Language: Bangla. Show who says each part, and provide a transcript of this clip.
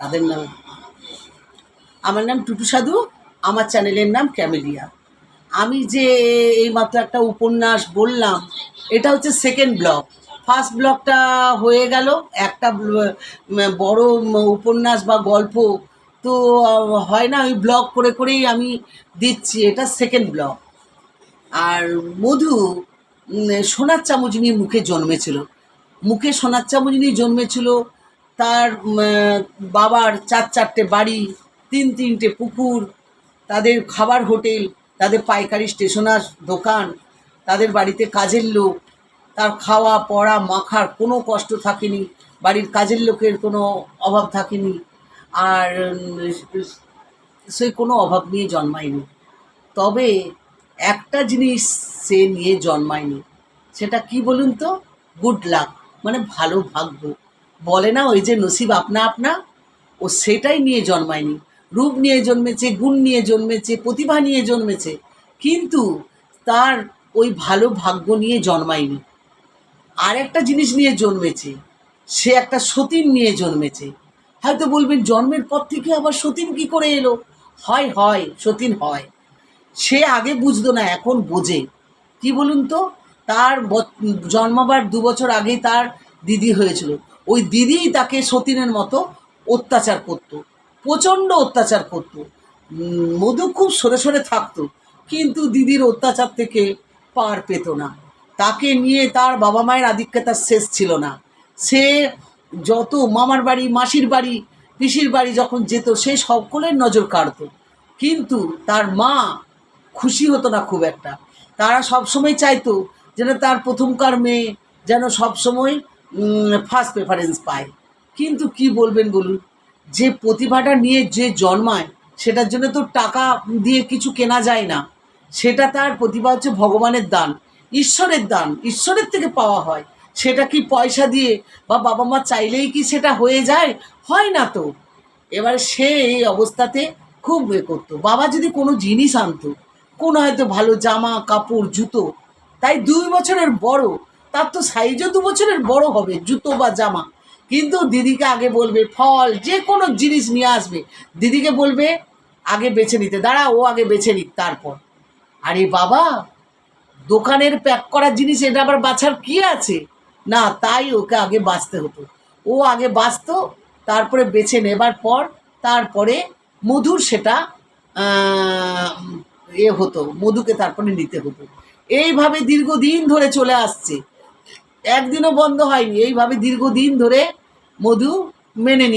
Speaker 1: তাদের নাম। আমার নাম টুটু সাধু, আমার চ্যানেলের নাম ক্যামেলিয়া। আমি যে এইমাত্র একটা উপন্যাস বললাম, এটা হচ্ছে সেকেন্ড ব্লগ। ফার্স্ট ব্লগটা হয়ে গেল, একটা বড় উপন্যাস বা গল্প তো হয় না, ওই ব্লগ করে করেই আমি দিচ্ছি, এটা সেকেন্ড ব্লগ। আর মধু সোনার চামচ নিয়ে মুখে জন্মেছিল, মুখে সোনার চামচ নিয়ে জন্মেছিল। তার বাবার 4-4টে বাড়ি, 3-3টে পুকুর, তাদের খাবার হোটেল, তাদের পাইকারি স্টেশনার দোকান, তাদের বাড়িতে কাজের লোক, তার খাওয়া পড়া মাখার কোনো কষ্ট থাকেনি, বাড়ির কাজের লোকের কোনো অভাব থাকেনি। আর সে কোনো অভাব নিয়ে জন্মায়নি। তবে একটা জিনিস সে নিয়ে জন্মায়নি, সেটা কি বলুন তো? গুড লাক, মানে ভালো ভাগ্য। বলে না ওই যে নসিব আপনা আপনা, ও সেটাই নিয়ে জন্মায়নি। রূপ নিয়ে জন্মেছে, গুণ নিয়ে জন্মেছে, প্রতিভা নিয়ে জন্মেছে, কিন্তু তার ওই ভালো ভাগ্য নিয়ে জন্মায়নি। আর একটা জিনিস নিয়ে জন্মেছে, সে একটা সতীন নিয়ে জন্মেছে। হয়তো বলবেন জন্মের পর থেকে আবার সতীন কি করে এলো? হয় সতীন হয়। সে আগে বুঝতো না, এখন বোঝে। কি বলুন তো? তার জন্মাবার 2 বছর আগেই তার দিদি হয়েছিল। ওই দিদিই তাকে সতীনের মতো অত্যাচার করতো, প্রচণ্ড অত্যাচার করতো। মধু খুব সরে সরে থাকতো, কিন্তু দিদির অত্যাচার থেকে পার পেত না। তাকে নিয়ে তার বাবা মায়ের আধিক্যতার শেষ ছিল না। সে যত মামার বাড়ি, মাসির বাড়ি, পিসির বাড়ি যখন যেত, সে সকলের নজর কাড়ত, কিন্তু তার মা খুশি হতো না খুব একটা। তারা সবসময় চাইতো যেন তার প্রথমকার মেয়ে যেন সবসময় ফার্স্ট প্রেফারেন্স পায়। কিন্তু কি বলবেন বলুন, যে প্রতিভাটা নিয়ে যে জন্মায়, সেটার জন্য তো টাকা দিয়ে কিছু কেনা যায় না। সেটা তার প্রতিভা হচ্ছে ভগবানের দান, ঈশ্বরের দান, ঈশ্বরের থেকে পাওয়া হয়। সেটা কি পয়সা দিয়ে বা বাবা মা চাইলেই কি সেটা হয়ে যায়? হয় না তো। এবার সে এই অবস্থাতে খুব করতো। বাবা যদি কোনো জিনিস আনতো, কোনো হয়তো ভালো জামা কাপড় জুতো, তাই 2 বছরের বড়, তার তো সাইজও 2 বছরের বড় হবে জুতো বা জামা, কিন্তু দিদিকে আগে বলবে ফল, যে কোনো জিনিস নিয়ে আসবে, দিদিকে বলবে আগে বেছে নিতে, দাঁড়া ও আগে বেছে নিক তারপর। আরে বাবা, দোকানের প্যাক করা জিনিস এটা আবার বাছার কি আছে? না, তাই ওকে আগে বাছতে হতো। ও আগে বাছতো, তারপরে বেছে নেবার পর তারপরে মধুর সেটা হতো, মধুকে তারপরে নিতে হতো। এইভাবে দীর্ঘদিন ধরে চলে আসছে, একদিনও বন্ধ হয়নি। এইভাবে দীর্ঘদিন ধরে মধু মেনে